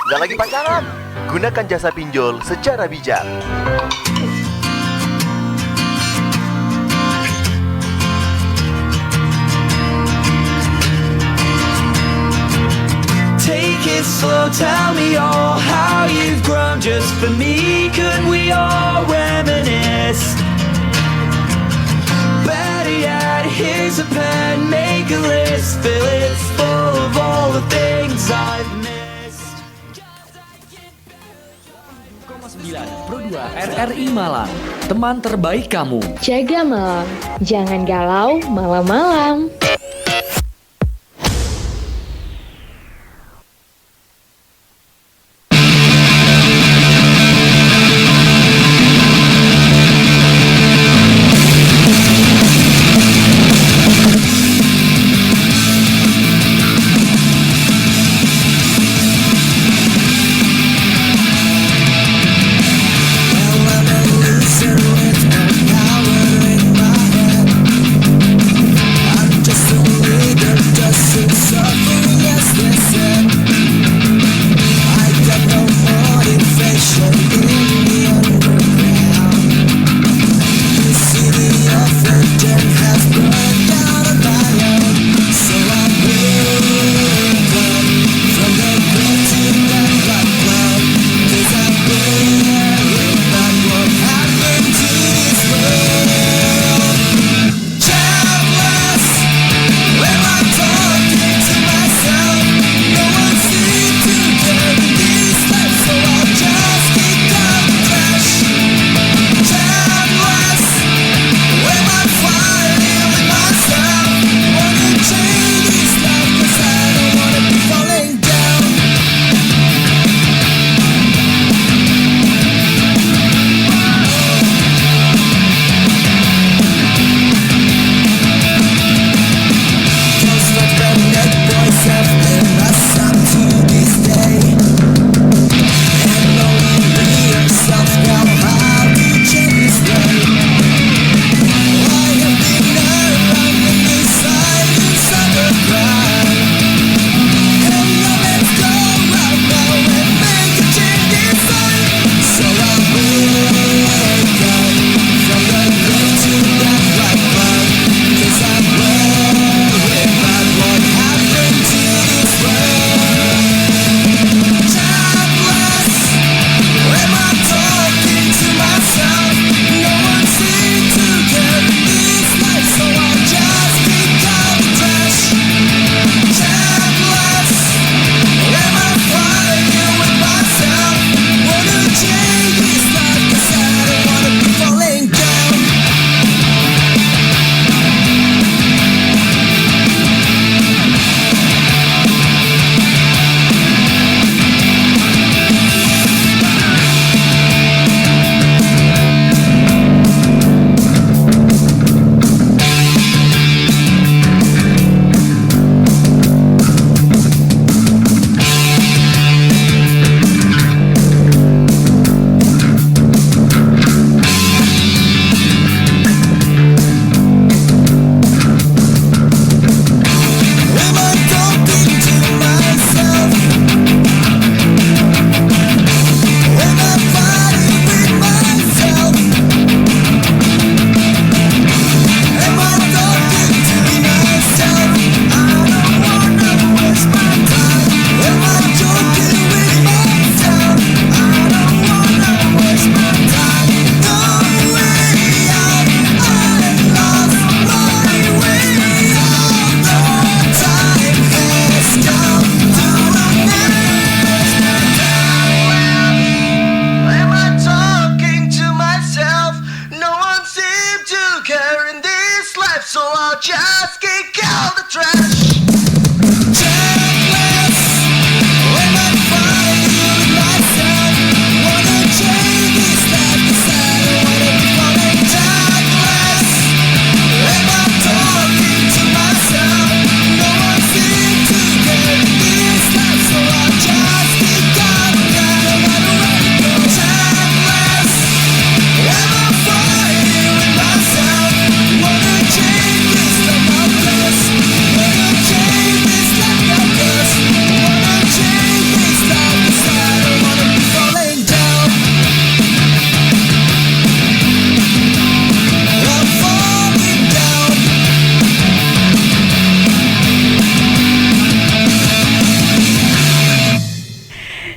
Nggak lagi pacaran? Gunakan jasa pinjol secara bijak. Take it slow, tell me all how you've grown just for me. Could we all reminisce? Better yet, here's a pen, make a list, fill it full of all the things I've missed. 9 Pro 2 RRI Malang, teman terbaik kamu. Jaga malam, jangan galau malam-malam. I'm just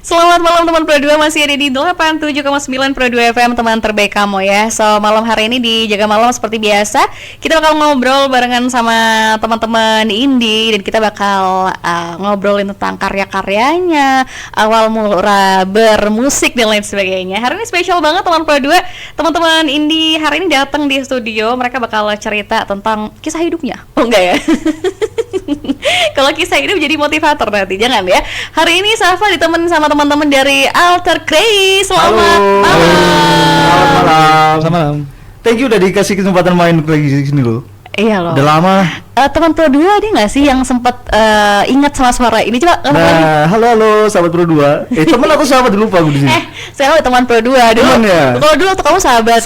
Selamat malam teman Pro 2, masih ada di 87,9 Pro 2 FM, teman terbaik kamu ya. So malam hari ini di Jaga Malam seperti biasa, kita bakal ngobrol barengan sama teman-teman indie. Dan kita bakal ngobrolin tentang karya-karyanya, awal mula bermusik dan lain sebagainya. Hari ini spesial banget teman Pro 2, teman-teman indie hari ini datang di studio. Mereka bakal cerita tentang kisah hidupnya. Oh enggak ya? Kalau kisah hidup jadi motivator nanti, jangan ya. Hari ini Safa ditemenin sama teman-teman dari Alter Craze. Selamat malam. Selamat malam. Thank you udah dikasih kesempatan main lagi di sini loh. Iya loh. Udah lama. Teman Pro 2 ada nggak sih yang sempat ingat sama suara ini? Coba ngomong lagi. Nah, halo sahabat Pro 2. Temen aku sahabat lupa aku di sini. Sekarang teman Pro 2 dulu. Teman ya? Kalau dulu tuh kamu sahabat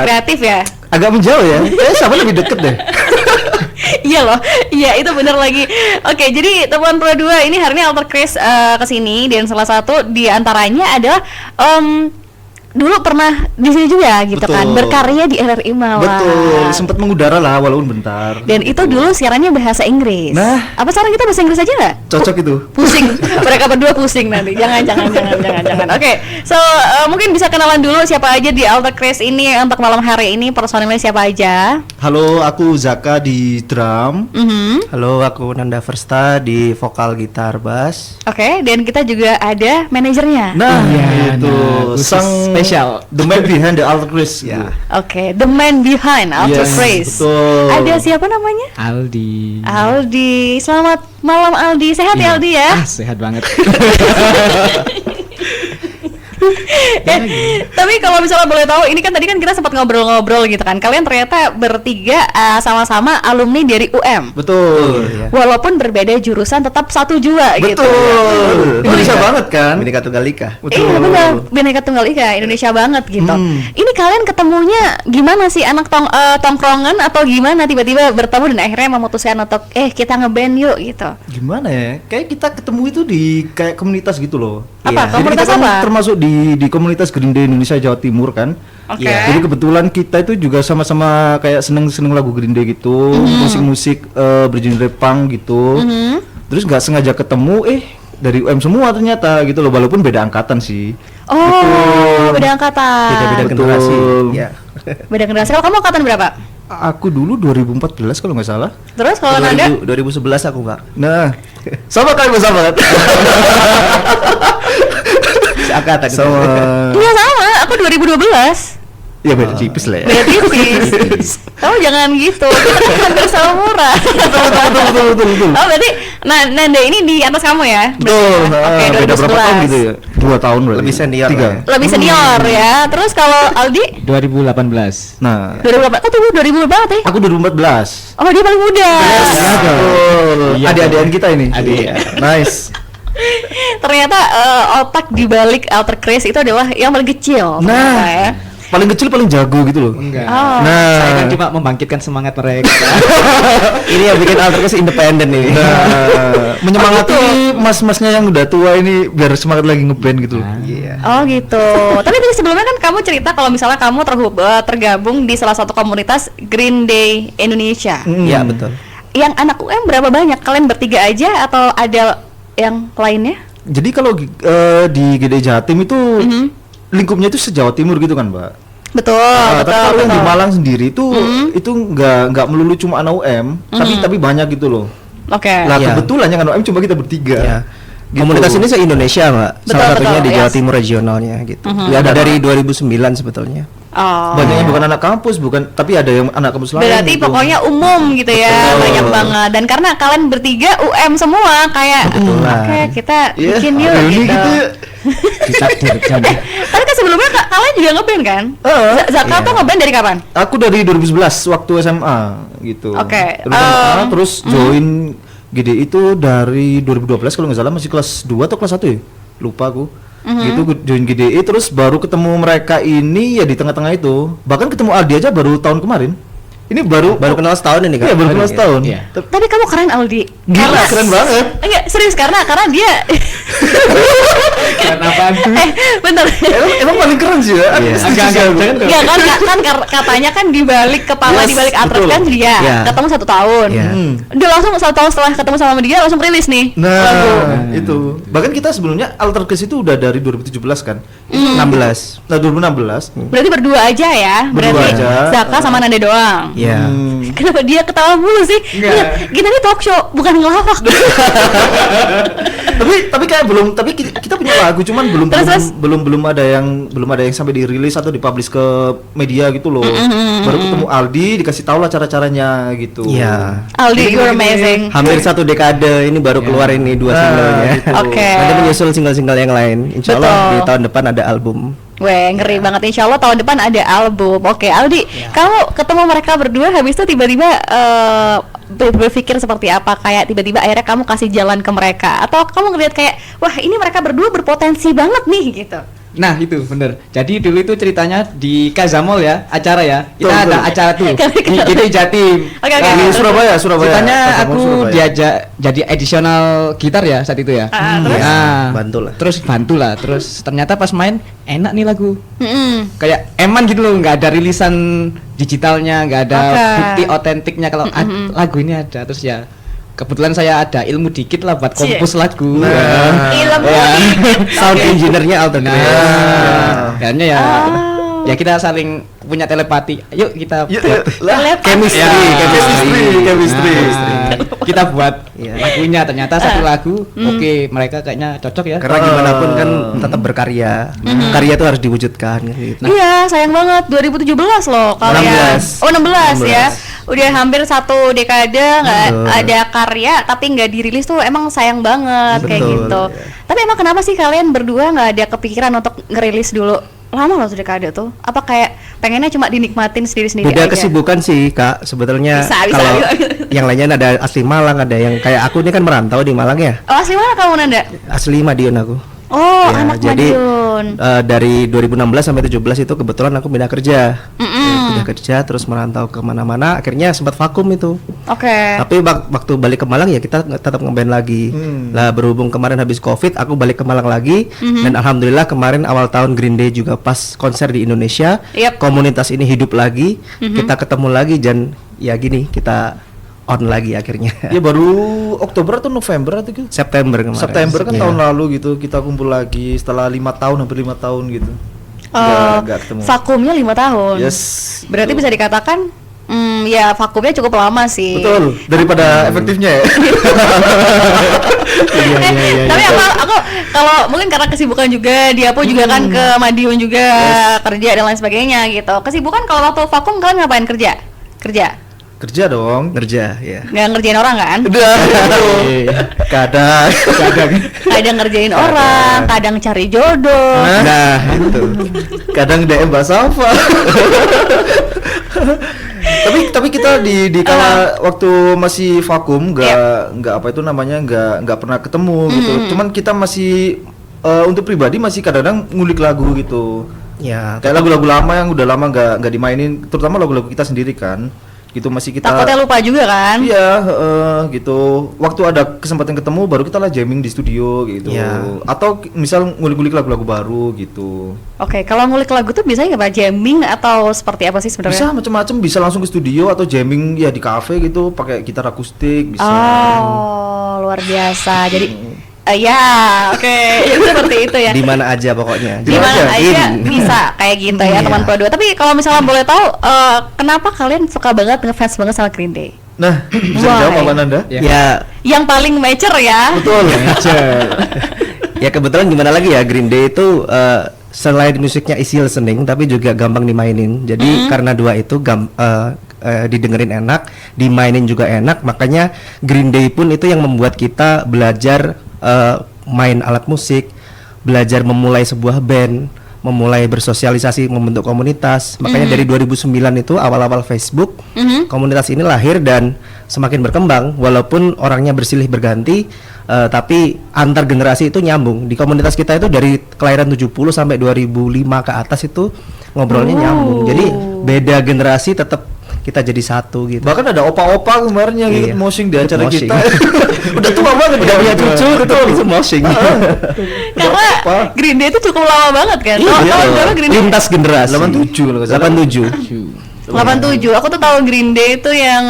kreatif ya. Agak menjauh ya. Sahabat lebih deket deh. Iya loh, iya itu bener lagi. Oke, jadi teman Pro 2 ini hari ini Alter Craze kesini, dan salah satu di antaranya adalah dulu pernah di sini juga gitu. Betul. Kan, berkarya di RRI Malang. Betul, sempat mengudara lah walaupun bentar. Dan itu dulu siarannya bahasa Inggris. Nah, apa sekarang kita bahasa Inggris aja nggak? cocok itu. Pusing, mereka berdua pusing nanti. Jangan. Oke, so mungkin bisa kenalan dulu siapa aja di Alter Craze ini untuk malam hari ini, personilnya siapa aja? Halo, aku Zaka di drum. Halo, aku Nanda Versta di vokal gitar bass. Oke, dan kita juga ada manajernya. Nah, itu khusus spesial. The man behind the Alter Craze. Ya. Oke, the man behind Alter Yes, Craze. betul. Ada siapa namanya? Aldi. Aldi. Selamat malam Aldi. Sehat ya Aldi ya? Sehat banget. Tapi kalau misalnya boleh tahu, ini kan tadi kan kita sempat ngobrol-ngobrol gitu kan. Kalian ternyata bertiga sama-sama alumni dari UM. Betul. Walaupun berbeda jurusan, tetap satu jua gitu. Betul. Indonesia banget kan? Bhinneka Tunggal Ika. Iya benar, Bhinneka Tunggal Ika, Indonesia banget gitu. Ini kalian ketemunya gimana sih, anak tongkrongan atau gimana tiba-tiba bertemu dan akhirnya memutuskan untuk kita ngeband yuk gitu. Gimana ya? Kayak kita ketemu itu di kayak komunitas gitu loh. Apa? Jadi Komunitas kita kan apa? termasuk di komunitas Green Day Indonesia Jawa Timur kan. Oke. Jadi kebetulan kita itu juga sama-sama kayak seneng lagu Green Day gitu, musik-musik bergenre punk gitu. Terus nggak sengaja ketemu, dari UM semua ternyata gitu loh, walaupun beda angkatan sih. Oh, beda angkatan. Beda Betul. generasi. Ya. Beda generasi. Kalau kamu angkatan berapa? Aku dulu 2014 kalau nggak salah. Terus kalau Nanda? 2011 aku, Pak. Nah, sama kali kan? Seangkatan. Sama. Iya sama, aku 2012. Ya beda tipis lah ya. Beda tipis. Kamu jangan gitu, kita kan hampir sama murah. Betul. Oh berarti, Nanda ini di atas kamu ya? Betul. Oke, Beda berapa tahun 2011. gitu ya? 2 tahun berarti. Lebih senior 3. lah ya. Lebih senior ya. Terus kalau Aldi? 2018. Nah, 2008. Kok tuh 2000 banget ya? aku 2014. Oh dia paling muda. Betul. Iya, Adik-adikan kita ini. Adik. Nice. Ternyata otak di balik Alter Craze itu adalah yang paling kecil. Nah, ternyata ya. paling kecil paling jago gitu loh. Enggak. Oh. Saya kan Nah, cuma membangkitkan semangat mereka. Ini yang bikin Alter Craze independen ini. menyemangati mas-masnya yang udah tua ini biar semangat lagi ngeband gitu. Iya. Oh gitu. Tapi tadi sebelumnya kan kamu cerita kalau misalnya kamu tergabung di salah satu komunitas Green Day Indonesia. Iya, betul. Yang anak UM berapa banyak? Kalian bertiga aja atau ada yang lainnya? Jadi kalau di GD Jatim itu lingkupnya itu se-Jawa Timur gitu kan, Mbak. Betul, Tapi kalau yang di Malang sendiri itu nggak melulu cuma anak UM, tapi banyak gitu loh. Oke. Lah Iya. kebetulan yang anak UM cuma kita bertiga. Ya. Gitu. Komunitas ini se-Indonesia, Mbak. Betul, Salah satunya betul, di Jawa yes. Timur regionalnya gitu. Ya, Ada ada dari 2009 sebetulnya. Oh. Banyak yang bukan anak kampus, tapi ada yang anak kampus lain. Berarti gitu. pokoknya umum gitu ya, Betul. banyak banget. Dan karena kalian bertiga UM semua, kayak Kebetulan. oke kita Iya, bikin yuk reuni gitu. gitu ya. Ditakdirkan. Tapi kan sebelumnya kalian juga ngeband kan? Zaka tuh ngeband dari kapan? Aku dari 2011 waktu SMA gitu. Oke, Terus SMA, terus join GD itu dari 2012 kalau nggak salah, masih kelas 2 atau kelas 1 ya? Lupa aku. Gitu join GDI, terus baru ketemu mereka ini ya di tengah-tengah itu. Bahkan ketemu Aldi aja baru tahun kemarin. Ini baru Kenal setahun ini kan? Iya, baru kenal setahun. Iya. Tapi kamu keren Aldi. Gila, keren banget. Enggak, serius karena dia Karena apaan tuh? bentar. Emang mana paling keren sih ya. Iya. Iya kan katanya kan dibalik kepala Yes, dibalik atlet betul. kan dia Iya. ketemu 1 tahun. Iya. Dia langsung 1 tahun setelah ketemu sama dia langsung rilis nih lagu. Nah, itu. Bahkan kita sebelumnya Altercase itu udah dari 2017 kan. 16. Nah, 2016. Berarti berdua aja ya. Berdua Berarti aja. Zaka sama Nanda doang. Iya. Kenapa dia ketawa mulu sih? Lihat, kita nih talk show bukan ngelawak. tapi kayak belum, tapi kita punya lagu cuman Terus? belum ada yang sampai dirilis atau dipublish ke media gitu loh. Baru ketemu Aldi dikasih tahu lah cara-caranya gitu. Iya. Aldi, you're amazing. Hampir 1 dekade ini baru keluar ini 2 singlenya. gitu. Oke. Nanti menyusul single-single yang lain. Insya Allah Betul. di tahun depan ada album. Weh, ngeri banget. Insya Allah tahun depan ada album. Oke, Aldi, kamu ketemu mereka berdua habis itu tiba-tiba berpikir seperti apa? Kayak tiba-tiba akhirnya kamu kasih jalan ke mereka, atau kamu ngeliat kayak, wah ini mereka berdua berpotensi banget nih gitu. Nah itu bener. Jadi dulu itu ceritanya di Kazamol ya, acara ya. Kita Betul, ada betul. acara tuh di GDI Jatim. Oke. Di Surabaya. Ceritanya Kazamol aku Surabaya. diajak jadi additional gitar ya saat itu ya. Terus? Nah, Bantu lah. Terus ternyata pas main enak nih lagu. Mm-mm. Kayak eman gitu loh, nggak ada rilisan digitalnya, nggak ada Oke. bukti otentiknya kalau lagu ini ada. Terus ya kebetulan saya ada ilmu dikit lah buat Cie. kompos lagu. Ilmu Sound engineer-nya Altercase. Nah, kayaknya ya, ya kita saling punya telepati. Yuk kita buat Chemistry, Ya. Chemistry. Nah, kita buat Iya. lagunya. Ternyata satu lagu, oke, mereka kayaknya cocok ya. Karena gimana pun kan tetap berkarya. Karya itu harus diwujudkan gitu. Iya, sayang banget 2017 loh kalian. 16. Oh, 16 ya. Udah hampir 1 dekade nggak Betul. ada karya tapi nggak dirilis tuh emang sayang banget kayak Betul, gitu. iya. Tapi emang kenapa sih kalian berdua nggak ada kepikiran untuk ngerilis dulu? Lama loh 1 dekade tuh. Apa kayak pengennya cuma dinikmatin sendiri-sendiri Beda aja? kesibukan sih Kak. Sebetulnya Bisa, kalau bisa. yang lainnya ada asli Malang, ada yang kayak aku ini kan merantau di Malang ya. Oh, asli mana kamu Nanda? Asli Madiun aku. Oh, Ya, anak jadi Madiun. dari 2016 sampai 17 itu kebetulan aku pindah kerja. Mm-mm. Pindah kerja terus merantau kemana-mana, akhirnya sempat vakum itu. Oke. Tapi waktu balik ke Malang ya kita tetap ngeband lagi. Lah berhubung kemarin habis Covid, aku balik ke Malang lagi dan alhamdulillah kemarin awal tahun Green Day juga pas konser di Indonesia. Yep. Komunitas ini hidup lagi, kita ketemu lagi dan ya gini kita on lagi akhirnya. Ya baru Oktober atau November atau gitu. September kemarin. September kan Iya. tahun lalu gitu kita kumpul lagi setelah 5 tahun, hampir 5 tahun gitu. Nggak ketemu. Vakumnya 5 tahun. Yes. Berarti bisa dikatakan ya vakumnya cukup lama sih. Betul, daripada efektifnya ya. Tapi aku kalau mungkin karena kesibukan juga dia pun juga kan ke Madiun juga kerja dan lain sebagainya gitu. Kesibukan kalau waktu vakum kalian ngapain kerja? Kerja dong. Kerja ya. Nggak ngerjain orang kan? Udah. Kadang. Kadang ngerjain orang, kadang cari jodoh. Nah, itu. Kadang DM Mbak Safa. tapi kita di kala waktu masih vakum nggak apa itu namanya nggak pernah ketemu gitu. Cuman kita masih untuk pribadi masih kadang-kadang ngulik lagu gitu. Ya, Kayak lagu-lagu lama yang udah lama nggak dimainin, terutama lagu-lagu kita sendiri kan. Gitu masih kita. Takutnya lupa juga kan? Iya, gitu. Waktu ada kesempatan ketemu baru kita lah jamming di studio gitu. Ya. Atau misal ngulik-ngulik lagu-lagu baru gitu. Oke, kalau ngulik lagu tuh biasanya apa? Jamming atau seperti apa sih Bisa sebenarnya? macam-macam, bisa langsung ke studio atau jamming ya di cafe gitu, pakai gitar akustik bisa. Oh, luar biasa. Jadi ya, oke. Seperti itu ya. di mana aja pokoknya. Di mana aja In. bisa kayak gitu ya Iya. teman Pro 2. Tapi kalau misalnya boleh tahu kenapa kalian suka banget ngefans banget sama Green Day? Nah, bisa Why? dijawab apa Nanda? Ya, Yang paling mature ya. Betul. ya kebetulan gimana lagi ya, Green Day itu selain musiknya easy listening tapi juga gampang dimainin. Jadi karena dua itu didengerin enak, dimainin juga enak, makanya Green Day pun itu yang membuat kita belajar main alat musik, belajar memulai sebuah band, memulai bersosialisasi, membentuk komunitas. Makanya dari 2009 itu awal-awal Facebook, komunitas ini lahir dan semakin berkembang. Walaupun orangnya bersilih berganti, tapi antar generasi itu nyambung. Di komunitas kita itu dari kelahiran 70 sampai 2005 ke atas itu ngobrolnya nyambung. Jadi beda generasi tetap kita jadi satu gitu. Bahkan ada opa-opa kemarin yang ikut Iya. moshing di Ikut acara moshing. kita. Udah tua banget Udah punya cucu tetap bisa moshing. Karena Green Day itu cukup lama banget kan. Iya, Tahun berapa Green Day? lintas generasi. 87 kalau nggak salah. 87. 87. Aku tuh tahu Green Day itu yang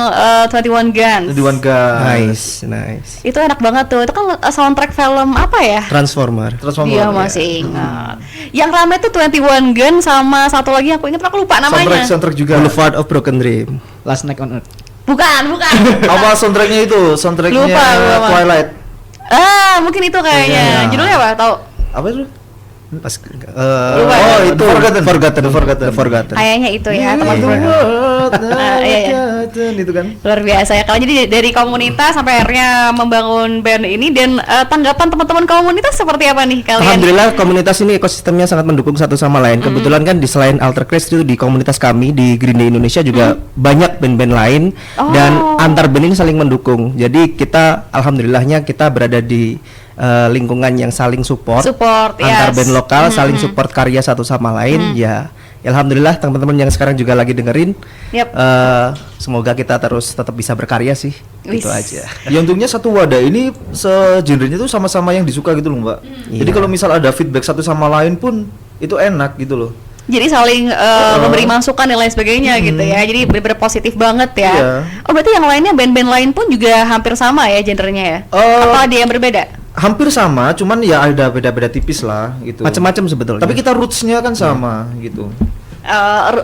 21 Guns. Di One Nice, nice. Itu enak banget tuh. Itu kan soundtrack film apa ya? Transformer. Transformer. Iya masih ingat. Yang rame tuh 21 Guns sama satu lagi aku ingat aku lupa namanya. Soundtrack juga. Boulevard of Broken Dream. Last Night on Earth. Bukan. Apa soundtracknya itu? Soundtracknya Lupa. Twilight. Mungkin itu kayaknya. Iya. Judulnya apa? Tahu? Apa itu? Pas Lupa. Oh, itu Forgotten. The Forgotten. Kayaknya itu ya, The teman-teman. world, Iya. itu kan. Luar biasa ya. Kalau jadi dari komunitas sampai akhirnya membangun band ini dan tanggapan teman-teman komunitas seperti apa nih kalian? Alhamdulillah komunitas ini ekosistemnya sangat mendukung satu sama lain. Kebetulan kan di selain Alter Craze itu di komunitas kami di Green Day Indonesia juga banyak band-band lain dan antar band ini saling mendukung. Jadi kita alhamdulillahnya kita berada di lingkungan yang saling support antar yes. band lokal, saling support karya satu sama lain. Ya alhamdulillah teman-teman yang sekarang juga lagi dengerin. Yep. Semoga kita terus tetap bisa berkarya sih. Wis. Itu aja. Ya untungnya satu wadah ini segenrenya tuh sama-sama yang disuka gitu loh, Mbak. Jadi Iya. kalau misal ada feedback satu sama lain pun itu enak gitu loh. Jadi saling memberi masukan dan lain sebagainya gitu ya. Jadi bener-bener positif banget ya. Iya. Oh berarti yang lainnya band-band lain pun juga hampir sama ya genrenya ya? Apa ada yang berbeda? Hampir sama, cuman ya ada beda-beda tipis lah gitu. Macam-macam sebetulnya. Tapi kita rootsnya kan sama gitu.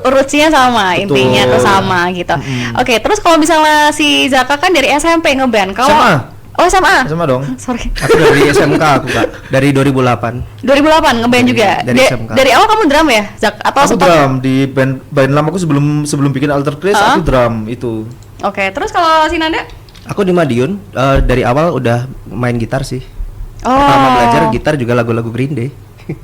Rootsnya sama, Betul. intinya tuh sama gitu. Oke, terus kalau misalnya si Zaka kan dari SMP ngeband. Kalau SMA. Oh SMA. Sama dong. Sorry. Aku dari SMK aku Kak, dari 2008. 2008 ngeband juga. dari SMK. Dari awal kamu drum ya, Zak? Atau Aku sempat- drum di band lamaku sebelum bikin Alter Craze aku drum itu. Oke, terus kalau si Nanda? Aku di Madiun dari awal udah main gitar sih. Oh. Pertama belajar gitar juga lagu-lagu Green Day.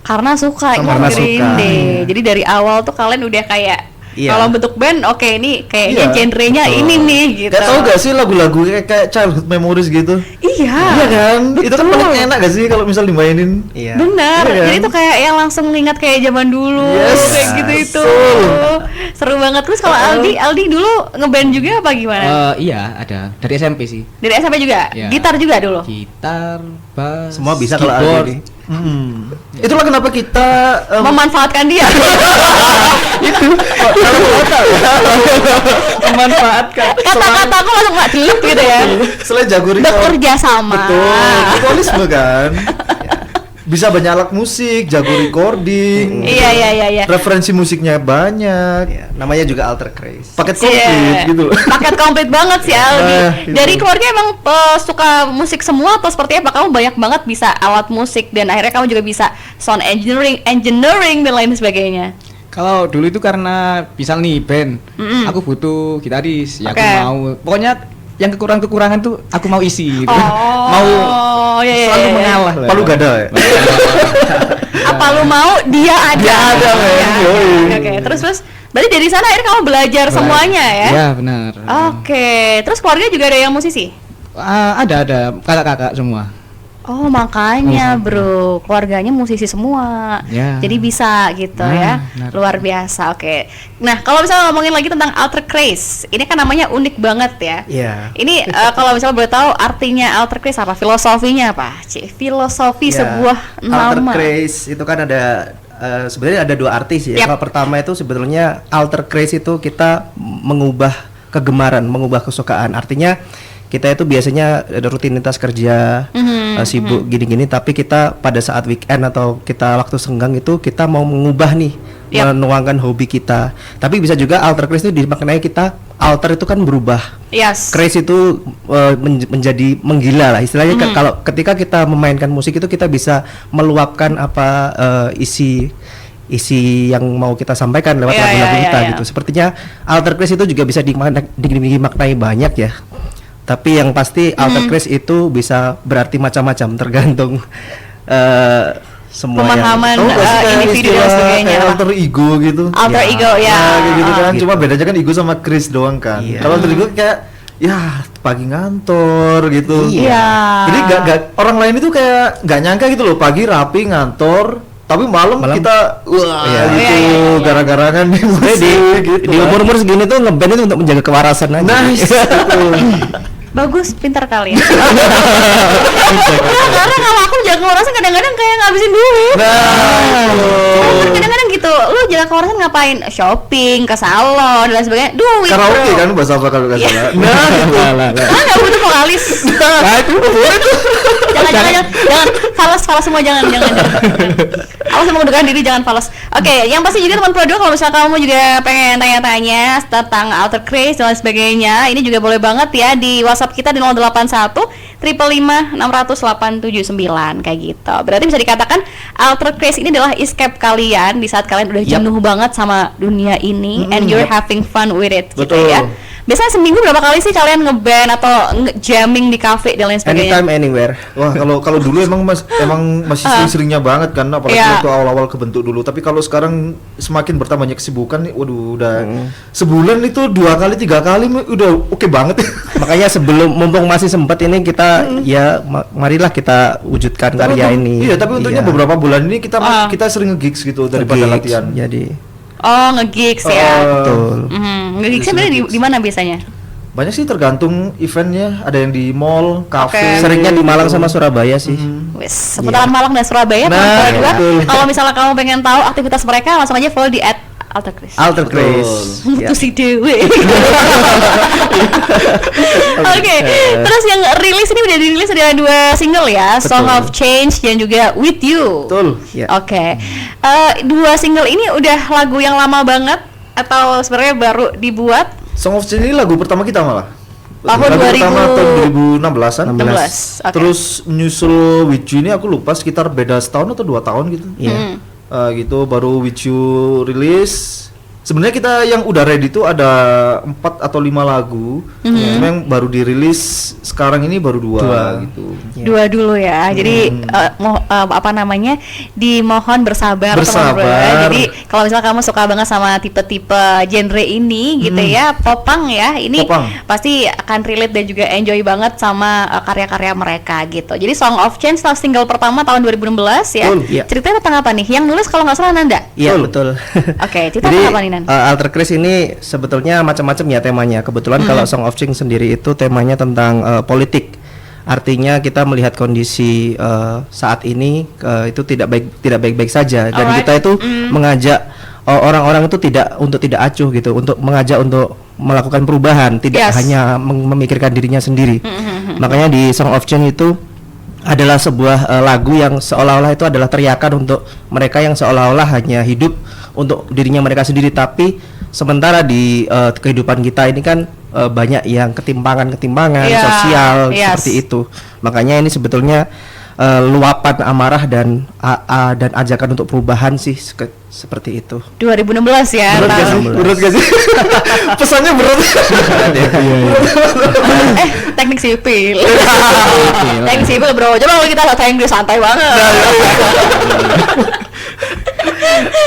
Karena suka Karena Green suka. Day. Jadi dari awal tuh kalian udah kayak Iya. kalau bentuk band, oke ini kayaknya Iya, genrenya betul. ini nih gitu. Kayak tau gak sih lagu-lagu kayak childhood memories gitu? Iya. Iya kan? Itu kan paling enak gak sih kalau misal dimainin? Iya. Benar. Iya kan? Jadi tuh kayak yang langsung mengingat kayak zaman dulu Yes. kayak gitu itu. Betul. Seru banget. Terus kalau Aldi dulu ngeband juga apa gimana? Iya, ada. Dari SMP sih. Dari SMP juga? Iya. Gitar juga dulu? Gitar, bass, Semua bisa kalau keyboard. ada ini. Itulah kenapa kita Memanfaatkan dia. memanfaatkan Kata-kata aku langsung gak jelas gitu ya. selain jago record. Bekerja sama. Betul, mutualisme kan. Bisa banyak alat musik, jago recording. Iya. Referensi musiknya banyak. Ya, namanya juga Alter Craze. Paket komplit Iya. gitu. Paket komplit banget sih Aldi. Gitu. Dari keluarga emang suka musik semua atau seperti apa? Kamu banyak banget bisa alat musik dan akhirnya kamu juga bisa sound engineering dan lain sebagainya. Kalau dulu itu karena misal nih band, aku butuh gitaris, ya Oke. aku mau. Pokoknya yang kekurangan tuh aku mau isi gitu. Mau iya, selalu iya. mengalah lah. Palu gada ya. Apa lu mau dia ada. Dia ada, men. Ya, Yoi. Oke, terus berarti dari sana akhirnya kamu belajar semuanya ya? Ya benar. Oke, terus keluarga juga ada yang musisi? Ada kakak-kakak semua. Oh makanya bro, keluarganya musisi semua, Ya. jadi bisa gitu ya, benar. luar biasa. Oke, nah kalau misalnya ngomongin lagi tentang Alter Craze, ini kan namanya unik banget ya. Iya. Ini kalau misalnya boleh tahu artinya Alter Craze apa, filosofinya apa? Filosofi Ya, sebuah Alter nama. Craze itu kan ada sebenarnya ada dua arti sih ya. Yap. Kalau pertama itu sebetulnya Alter Craze itu kita mengubah kegemaran, mengubah kesukaan. Artinya kita itu biasanya ada rutinitas kerja sibuk gini-gini, tapi kita pada saat weekend atau kita waktu senggang itu kita mau mengubah nih, Yap. menuangkan hobi kita. Tapi bisa juga Alter Craze itu dimaknai kita alter itu kan berubah. Yes. Craze itu menjadi menggila lah istilahnya. Kalau ketika kita memainkan musik itu kita bisa meluapkan apa isi yang mau kita sampaikan lewat Iya, lagu-lagu iya, kita iya. gitu. Sepertinya Alter Craze itu juga bisa dimaknai banyak ya. Tapi yang pasti Alter Craze itu bisa berarti macam-macam tergantung semua Pemahaman Tahu gak sih kayak individu dan istilah sebagainya. kayak alter ego gitu? Alter ego ya. Nah, kayak gitu kan. gitu. Cuma bedanya kan ego sama Chris doang kan. Iya. Kalau alter ego kayak ya pagi ngantor gitu. Iya. Jadi gak orang lain itu kayak nggak nyangka gitu loh, pagi rapi ngantor, Tapi malam kita wah Iya. gitu Iya, iya, iya. gara-gara kan di gitu. Di umur-umur segini tuh ngeband itu untuk menjaga kewarasan aja. Nice. Betul. Bagus, pintar kali ya. Karena kalau aku jaga kewarasan kadang-kadang kayak ngabisin duit. Kan kadang-kadang gitu, lu jaga kewarasan ngapain? Shopping, ke salon, dan lain sebagainya. Duit, Karaoke bro. kan bahasa apa kalau nggak salah. Ah, nggak butuh vokalis. Jangan falas semua, jangan. Awas sama mengundurkan diri, jangan falas. Oke, yang pasti juga teman Pro2 kalau misalnya kamu juga pengen tanya-tanya tentang Alter Craze dan lain sebagainya, ini juga boleh banget ya di WhatsApp kita di 081 555 600 879 kayak gitu. Berarti bisa dikatakan Alter Craze ini adalah escape kalian di saat kalian udah jenuh banget sama dunia ini and you're having fun with it gitu Betul. ya. Biasanya seminggu berapa kali sih kalian ngeband atau jamming di cafe dan lain sebagainya? Anytime, anywhere. Wah, kalau dulu emang masih sering-seringnya banget kan, apalagi Iya. waktu awal-awal kebentuk dulu. Tapi kalau sekarang semakin bertambahnya kesibukan nih, waduh udah sebulan itu 2 kali 3 kali udah oke banget. Makanya sebelum mumpung masih sempat ini kita ya marilah kita wujudkan karya ini. Iya, tapi untungnya Iya. beberapa bulan ini kita sering nge-gigs gitu daripada Nge-gigs, latihan. Jadi Oh, nge-gigs ya. betul. Nge-gigsnya sebenarnya di mana biasanya? Banyak sih tergantung eventnya, ada yang di mall, Oke. cafe. Seringnya di Malang sama Surabaya sih. Wes, seputaran Malang dan Surabaya. Nah, teman-teman iya, juga. betul. Kalau misalnya kamu pengen tahu aktivitas mereka, langsung aja follow di @Alter Craze. Alter Craze. Ya. Itu si Dewi. Oke, terus yang rilis ini udah dirilis ada 2 single ya, Song of Change dan juga With You. Betul. Ya. Oke, 2 single ini udah lagu yang lama banget atau sebenarnya baru dibuat? Song of Change ini lagu pertama kita malah. Tahun Lagu 2000 pertama tahun 2016-an. 16, oke. Terus nyusul With You ini aku lupa sekitar beda setahun atau 2 tahun gitu. Iya. Gitu baru With You rilis. Sebenarnya kita yang udah ready itu ada 4 atau 5 lagu. Cuma yang baru dirilis sekarang ini baru 2 gitu. Dua dulu ya. Jadi apa namanya? Dimohon bersabar, Bersabar. teman-teman. Jadi kalau misalnya kamu suka banget sama tipe-tipe genre ini gitu ya, popang ya. Ini Popang. pasti akan relate dan juga enjoy banget sama karya-karya mereka gitu. Jadi Song of Change single pertama tahun 2016 ya. Betul, iya. Ceritanya tentang apa nih? Yang nulis kalau nggak salah Nanda. Iya betul. Oke, cerita Jadi apa nih, Nan? Alter Craze ini sebetulnya macam-macam ya temanya. Kebetulan kalau Song of Change sendiri itu temanya tentang politik. Artinya kita melihat kondisi saat ini itu tidak baik-baik saja dan Alright. kita itu mengajak orang-orang itu tidak acuh gitu, untuk mengajak untuk melakukan perubahan, tidak Yes. hanya memikirkan dirinya sendiri. Makanya di Song of Change itu adalah sebuah lagu yang seolah-olah itu adalah teriakan untuk mereka yang seolah-olah hanya hidup untuk dirinya mereka sendiri, tapi sementara di kehidupan kita ini kan banyak yang ketimpangan Iya, sosial yes. seperti itu. Makanya ini sebetulnya luapan amarah dan ajakan untuk perubahan sih seperti itu. 2016 ya. Berat gak sih? tahun. Berat gak sih? Pesannya berat. Teknik sipil. Teknik sipil, bro. Coba kalau kita bahasa Inggris santai banget.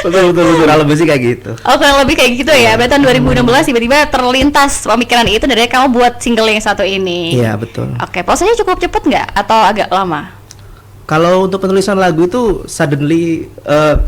betul. Kurang lebih sih kayak gitu. Oh, kurang lebih kayak gitu ya. Berarti tahun 2016 tiba-tiba terlintas pemikiran itu dari kamu buat single yang satu ini. Iya betul. Oke, prosesnya cukup cepet nggak atau agak lama? Kalau untuk penulisan lagu itu suddenly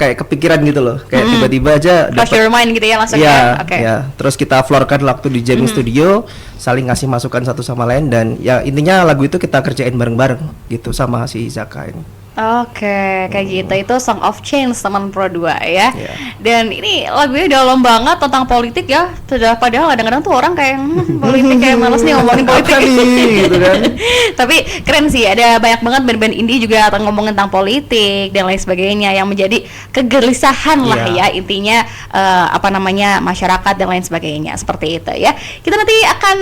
kayak kepikiran gitu loh, kayak tiba-tiba aja Crush your mind gitu ya maksudnya. Iya, Oke. ya. Terus kita floorkan waktu di jamming studio, saling ngasih masukan satu sama lain dan ya intinya lagu itu kita kerjain bareng-bareng gitu sama si Zaka ini. Oke, kayak gitu. Itu Song of Change teman Pro2 ya. Iya. Dan ini lagunya dalam banget tentang politik ya. Sudah padahal kadang-kadang tuh orang kayak politik kayak males nih ngomongin politik. Apa nih, gitu kan. Tapi keren sih, ada banyak banget band-band indie juga ngomongin tentang politik dan lain sebagainya yang menjadi kegelisahan lah ya intinya apa namanya masyarakat dan lain sebagainya seperti itu ya. Kita nanti akan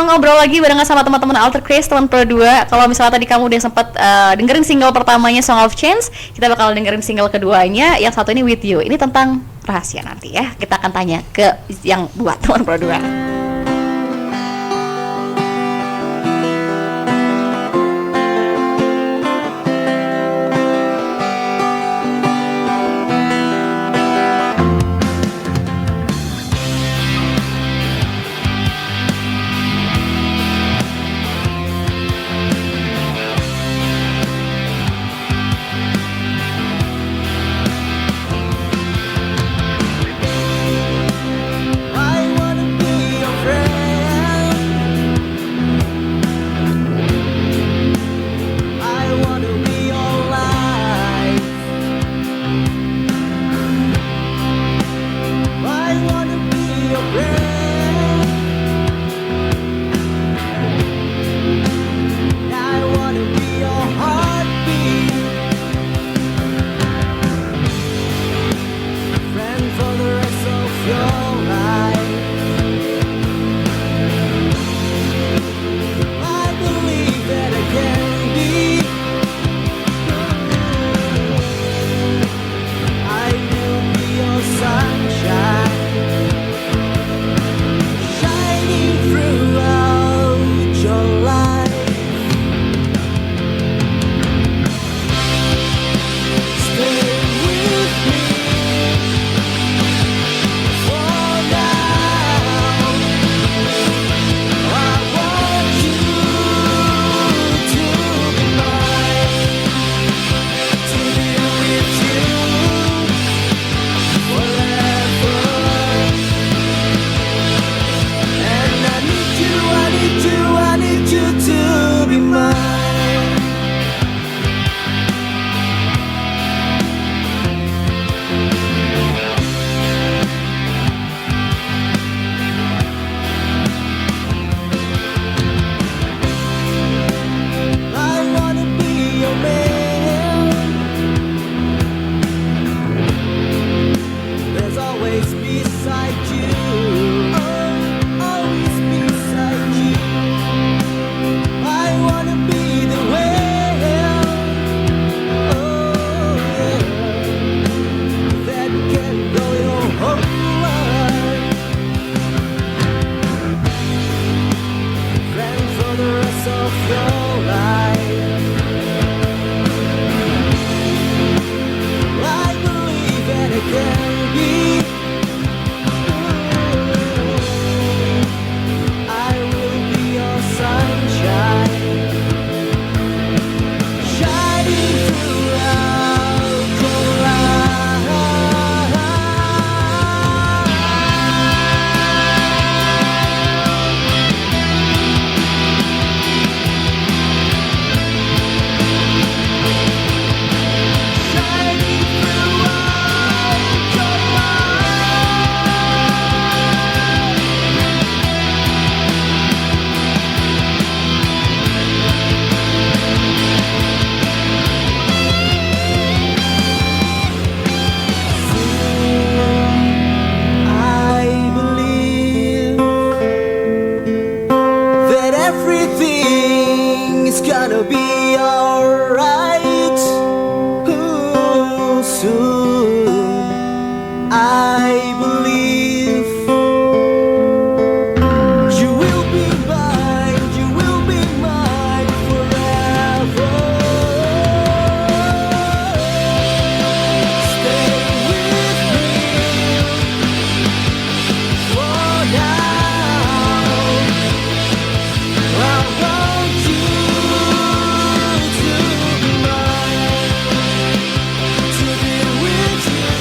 ngobrol lagi barengan sama teman-teman Alter Craze teman Pro2. Kalau misalnya tadi kamu udah sempat dengerin single pertamanya Song of Change, kita bakal dengerin single keduanya yang satu ini With You. Ini tentang rahasia nanti ya. Kita akan tanya ke yang buat teman Pro2. can be. I will be your sunshine, shining throughout the light. Shining throughout your I believe that everything is gonna be alright. Ooh, soon I believe you will be mine, you will be mine forever. Stay with me for now. I want you to be mine, to be with you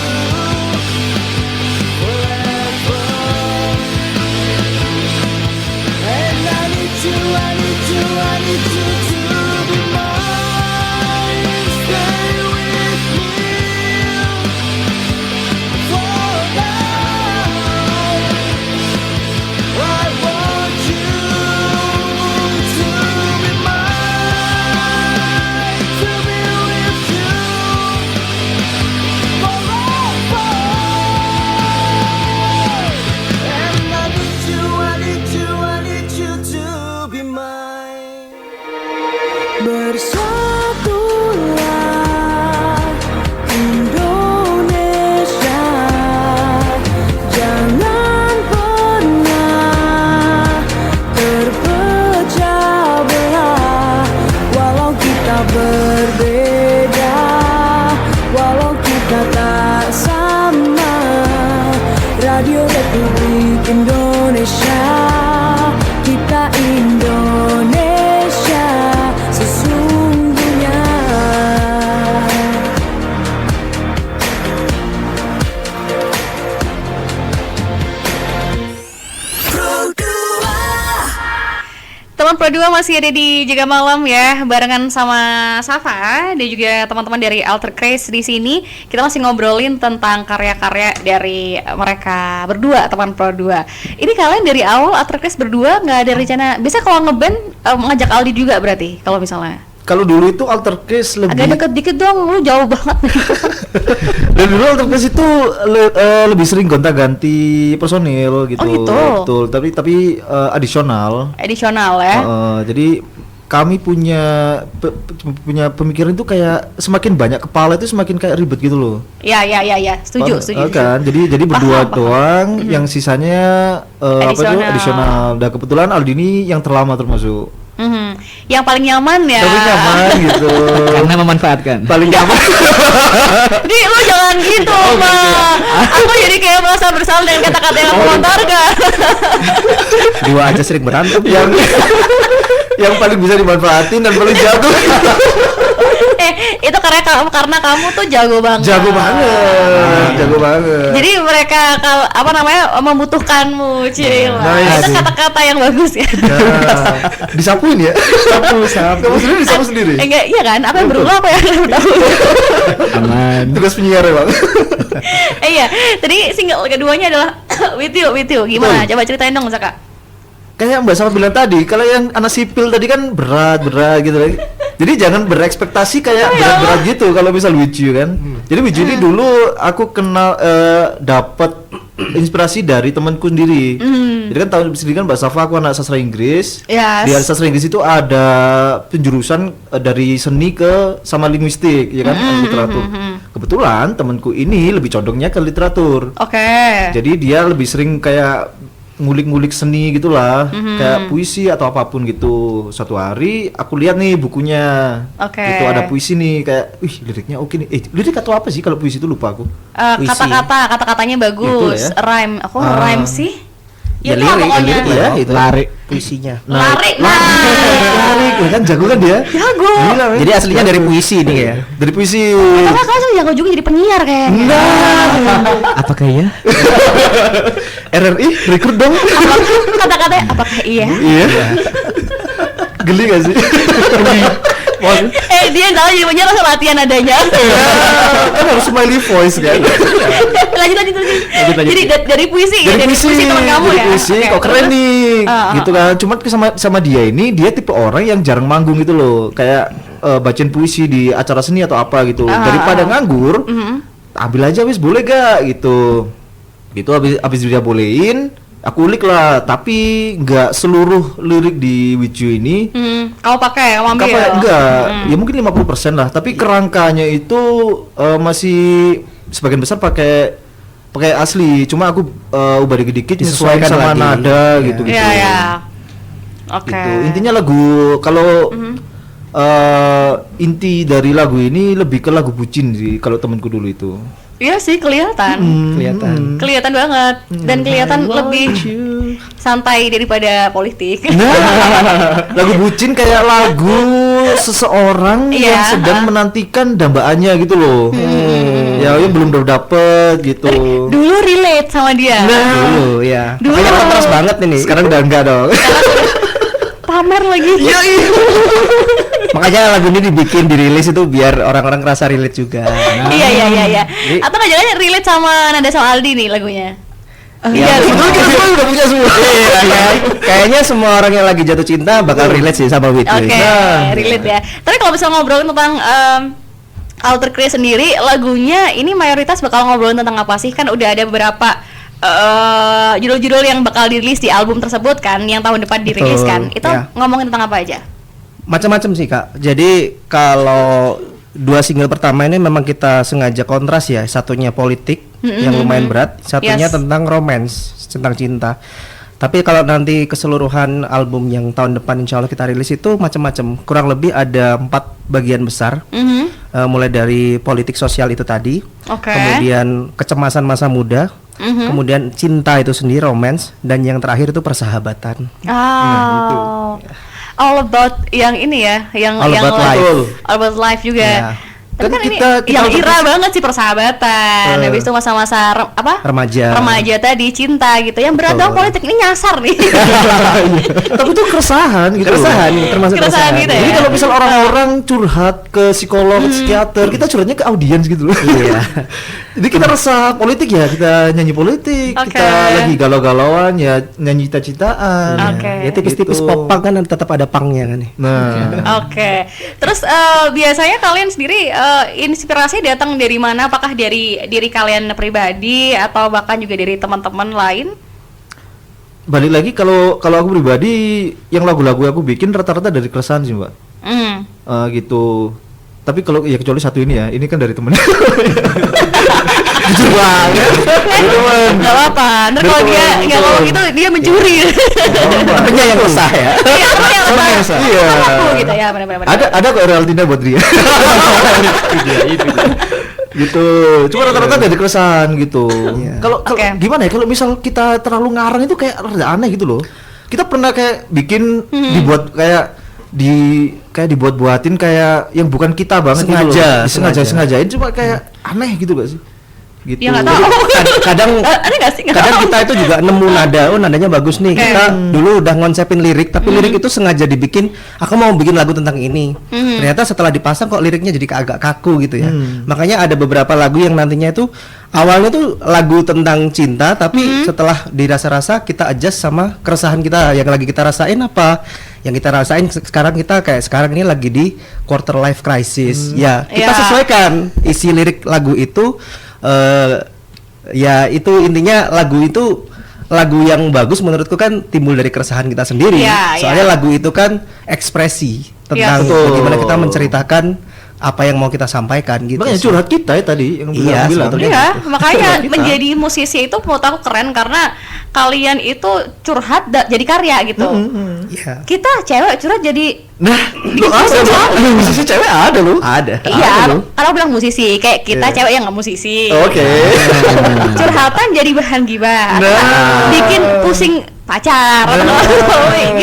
forever. And I need you, I need you, I need you to be mine. Stay with me for now. I want you to be mine, to be with you forever. And I need you, I need you, I need you to be mine. Bersatulah Indonesia, jangan pernah terpecah belah. Walau kita berbeda, walau kita tak sama, Radio Republik Indonesia, kita Indonesia sesungguhnya. Teman Pro 2 masih ada di Jaga Malam ya, barengan sama Safa dan juga teman-teman dari Alter Craze di sini. Kita masih ngobrolin tentang karya-karya dari mereka berdua, teman Pro 2. Ini kalian dari awal Alter Craze berdua nggak ada rencana. Biasa kalau ngeband ngajak Aldi juga berarti kalau misalnya. Kalau dulu itu Alter Case lebih Agak deket dikit dong, lu jauh banget. dan dulu Alter Case itu lebih sering gonta-ganti personil gitu. Oh, gitu. Betul, tapi adisional. Edisional ya. Jadi kami punya pemikiran itu kayak semakin banyak kepala itu semakin kayak ribet gitu loh. Ya, setuju. Kan, jadi berdua Paham. doang, yang sisanya adisional. Dan kebetulan Aldi ini yang terlama termasuk. Yang paling nyaman ya. Tapi nyaman gitu. Karena memanfaatkan. Paling nyaman. Di lu jangan gitu, Mbak. Aku jadi kayak merasa bersalah dengan kata-kata yang aku lontarkan. Dua aja sering berantem. yang paling bisa dimanfaatin dan paling jago. Itu karena kamu tuh jago banget. Jago banget. Jadi mereka membutuhkanmu, Cil. Nice. Itu kata-kata yang bagus ya. Disapuin ya. Sapu. Kamu sendiri disapu sendiri. Enggak, iya kan? Apa yang berulang apa yang aku tahu? Aman. Tugas penyiar ya, Bang. Iya, tadi single keduanya adalah With You. Gimana? Coba ceritain dong, Saka. Kayak Mbak Sama bilang tadi, kalau yang anak sipil tadi kan berat gitu lagi. Jadi jangan berekspektasi kayak berat-berat gitu kalau misal With You kan. Jadi With You ini dulu aku kenal dapat inspirasi dari temanku sendiri. Jadi kan tahun sendiri kan Mbak Safa, aku anak sastra Inggris. Yes. Di sastra Inggris itu ada penjurusan dari seni sama linguistik, ya kan, literatur. Kebetulan temanku ini lebih condongnya ke literatur. Oke. Jadi dia lebih sering kayak ngulik-ngulik seni gitulah, kayak puisi atau apapun gitu. Suatu hari aku lihat nih bukunya, Oke. itu ada puisi nih, kayak, wih liriknya oke nih. Lirik atau apa sih kalau puisi itu lupa aku. Kata-katanya bagus, Itulah ya. rhyme. Kok rhyme sih? Ya Itulah lirik, pokoknya. lirik ya, itu Lari. puisinya. Lari. Lirik, wah, kan jago kan dia. Jago. Gila, men. Jadi aslinya dari puisi nih ya. Dari puisi. Karena kalian jago juga jadi penyiar kayaknya. Apakah iya? RRI rekrut dong. Kata-katanya apakah iya? Iya. Geli gak sih? Dia yang salah jadi penyiar langsung latihan adanya. Kan harus smiley voice kan. lanjut. Jadi dari puisi ya, dari puisi teman kamu dari ya. puisi, Oke, kok keren terus? nih, gitu kan. Cuman sama dia ini, dia tipe orang yang jarang manggung gitu loh, kayak bacain puisi di acara seni atau apa gitu. Daripada nganggur, ambil aja wis, boleh gak gitu. Gitu abis dia bolehin, aku ulik lah, tapi nggak seluruh lirik di With You ini Kamu pakai, kamu ambil. enggak, ya mungkin 50% lah, tapi kerangkanya itu masih sebagian besar pakai asli, cuma aku ubah dikit-dikit Disesuaikan nyesuaikan sama lagi. nada gitu. Iya. Oke. Gitu. Intinya lagu kalau inti dari lagu ini lebih ke lagu bucin sih kalau temanku dulu itu. Iya sih kelihatan. Kelihatan banget dan kelihatan lebih santai daripada politik. Lagu bucin kayak lagu seseorang Iya, yang sedang menantikan dambaannya gitu loh. Ya, yang belum dapet gitu. Dulu relate sama dia. Dulu ya. Dulu. Makanya kontras banget ini. Sekarang udah enggak dong. Pamer lagi. Iya. Makanya lagu ini dibikin, dirilis itu biar orang-orang ngerasa relate juga. Iya. Atau nggak jangan relate sama Nada sama Aldi nih lagunya. Iya, Sebetulnya kita semua udah punya semua. Kayaknya semua orang yang lagi jatuh cinta bakal relate sih sama With You. Oke, relate ya. Tapi kalau bisa ngobrolin tentang Alter Chris sendiri, lagunya ini mayoritas bakal ngobrolin tentang apa sih? Kan udah ada beberapa judul-judul yang bakal dirilis di album tersebut kan, yang tahun depan dirilis Betul, kan. Itu ya. ngomongin tentang apa aja? Macam-macam sih Kak. Jadi kalau 2 single pertama ini memang kita sengaja kontras ya. Satunya politik yang lumayan berat, satunya Yes. tentang romance, tentang cinta. Tapi kalau nanti keseluruhan album yang tahun depan insya Allah kita rilis itu macam-macam. Kurang lebih ada 4 bagian besar. Mulai dari politik sosial itu tadi, Oke. kemudian kecemasan masa muda, kemudian cinta itu sendiri romance, dan yang terakhir itu persahabatan. All about yang ini ya, yang All yang about life. life. All about life juga. Ya. Tapi Kan kan ini kita yang Alter ira Chris- banget sih persahabatan. Habis itu masa-masa Remaja. Remaja tadi cinta gitu. Yang berat dong politik ini nyasar nih. Tapi itu keresahan gitu. Keresahan, termasuk Keresahan gitu ya. Jadi kalau misal orang-orang curhat ke psikolog, psikiater, kita curhatnya ke audiens gitu loh. Iya. Jadi kita resah politik ya, kita nyanyi politik, Oke. kita lagi galau-galauan ya nyanyi cita-citaan. Oke. Ya tipis-tipis Gitu. pop punk kan tetap ada punknya kan nih. Nah, Oke. Terus biasanya kalian sendiri inspirasi datang dari mana? Apakah dari diri kalian pribadi atau bahkan juga dari teman-teman lain? balik lagi kalau aku pribadi yang lagu-lagu aku bikin rata-rata dari keresahan sih, Mbak. Gitu. Tapi kalau ya kecuali satu ini ya, ini kan dari temen. Jujur banget. Gak apa-apa. Ntar kalau dia nggak ngomong gitu, dia mencuri. Temennya yang resah ya. Iya, temen yang Iya. Iya. Aku gitu ya, benar-benar. Ada kok royaltinya buat dia. Gitu. Cuma rata-rata dari keresahan gitu. Kalau Oke. gimana ya, kalau misal kita terlalu ngarang itu kayak rada aneh gitu loh. Kita pernah kayak bikin dibuat kayak dibuat-buatin kayak yang bukan kita banget gitu loh. Disengajain cuma kayak aneh gitu gak sih? Gitu. Ya nggak tahu. Kadang Ada nggak sih? Nggak kadang tahu. kita itu juga nemu nada, oh nadanya bagus nih. Oke. Kita dulu udah ngonsepin lirik, tapi lirik itu sengaja dibikin, aku mau bikin lagu tentang ini. Ternyata setelah dipasang kok liriknya jadi agak kaku gitu ya. Makanya ada beberapa lagu yang nantinya itu awalnya tuh lagu tentang cinta, tapi setelah dirasa-rasa kita adjust sama keresahan kita yang lagi kita rasain apa. Yang kita rasain sekarang kita kayak sekarang ini lagi di quarter life crisis. Ya, kita Ya. sesuaikan isi lirik lagu itu. Ya itu intinya lagu itu lagu yang bagus menurutku kan timbul dari keresahan kita sendiri. Iya, Soalnya iya. lagu itu kan ekspresi Iya, tentang betul. bagaimana kita menceritakan apa yang mau kita sampaikan gitu. Makanya sih. curhat kita ya tadi yang Iya, bilang. sebetulnya. Iya, makanya Kita. menjadi musisi itu menurut aku keren karena kalian itu curhat jadi karya gitu. Iya. Kita cewek curhat jadi Nah, lu ada lu musisi cewek ada lu. Ada. iya, loh. kalau bilang musisi, kayak kita Iya. cewek yang nggak musisi. Oke. Curhatan jadi bahan gibah. Atau Nah. bikin pusing pacar atau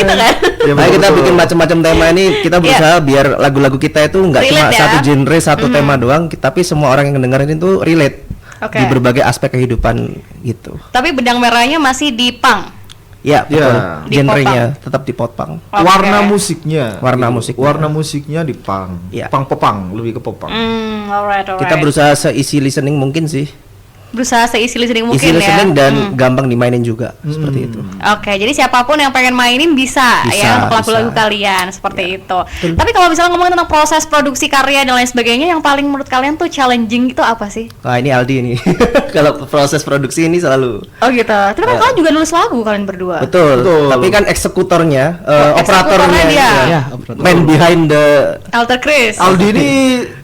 gitu kan. Ya, Makanya kita betul. bikin macam-macam tema ini, kita berusaha biar lagu-lagu kita itu nggak cuma Relate ya. satu genre, satu tema doang, tapi semua orang yang dengerin itu relate Oke. di berbagai aspek kehidupan gitu. Tapi benang merahnya masih di punk. Ya, betul. Ya. Di Genrenya tetap di pop punk. Oke. Warna musiknya. Warna gitu. musiknya. Warna musiknya di punk. Iya. Punk popang, lebih ke popang. Alright. Kita berusaha seisi listening mungkin sih. berusaha seisi listening mungkin Isi ya. listening dan gampang dimainin juga seperti itu. Oke, jadi siapapun yang pengen mainin bisa ya untuk lagu-lagu kalian seperti itu. Tapi kalau misalnya ngomongin tentang proses produksi karya dan lain sebagainya, yang paling menurut kalian tuh challenging itu apa sih? Wah, ini Aldi ini. Kalau proses produksi ini selalu Oh gitu. Tapi kan kalian juga nulis lagu kalian berdua. betul. Betul. Tapi kan eksekutornya, Eksekutornya operatornya, dia. Ya, operator. man behind the Alter Chris. Aldi ini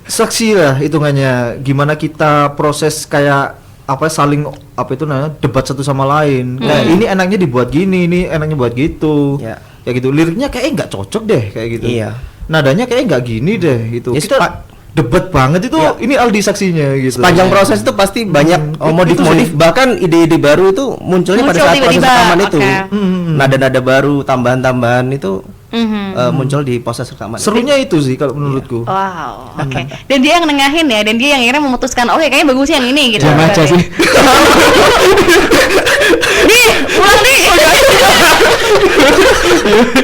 saksi lah hitungannya gimana kita proses kayak apa saling apa itu namanya debat satu sama lain. Nah, ini enaknya dibuat gini, ini enaknya buat gitu. Ya. Kayak gitu. Liriknya kayaknya nggak cocok deh kayak gitu. Iya. Nadanya kayaknya nggak gini deh gitu. Ya, Kita debat banget itu. Ya. Ini Aldi saksinya gitu. sepanjang proses itu pasti banyak itu modif-modif, bahkan ide-ide baru itu munculnya pada Muncul saat proses tiba-tiba, rekaman itu. oke. Nada-nada baru, tambahan-tambahan itu muncul di proses rekaman. Serunya itu sih kalau menurutku. Wow, oke. Dan dia yang nengahin ya, dan dia yang akhirnya memutuskan, oke kayaknya bagus yang ini gitu. Diam aja berarti. sih. Nih, pulang nih.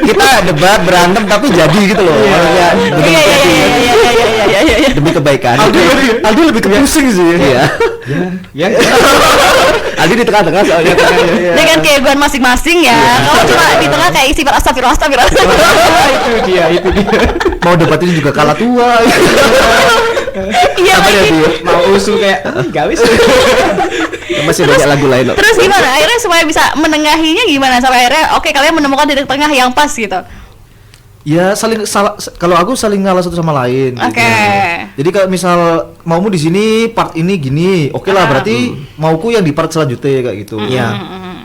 Kita debat, berantem tapi jadi gitu loh. Maksudnya demi Iya iya. demi kebaikan. Aldi lebih ke pusing sih. Iya. Ya. Aldi di tengah-tengah soalnya. Dengan keegoan masing-masing ya. Kalau cuma di tengah kayak isi astagfirullah. Itu dia. Mau debatin juga kalah tua. Iya lagi. Mau usul kayak enggak wis. Masih banyak lagu lain loh. Terus gimana? Akhirnya supaya bisa menengahinya gimana? Sampai akhirnya oke kalian menemukan titik tengah yang pas gitu. Ya saling salah, kalau aku saling ngalah satu sama lain. Oke. Gitu. Jadi kalau misal maumu di sini part ini gini, oke lah berarti mauku yang di part selanjutnya kayak gitu. Iya.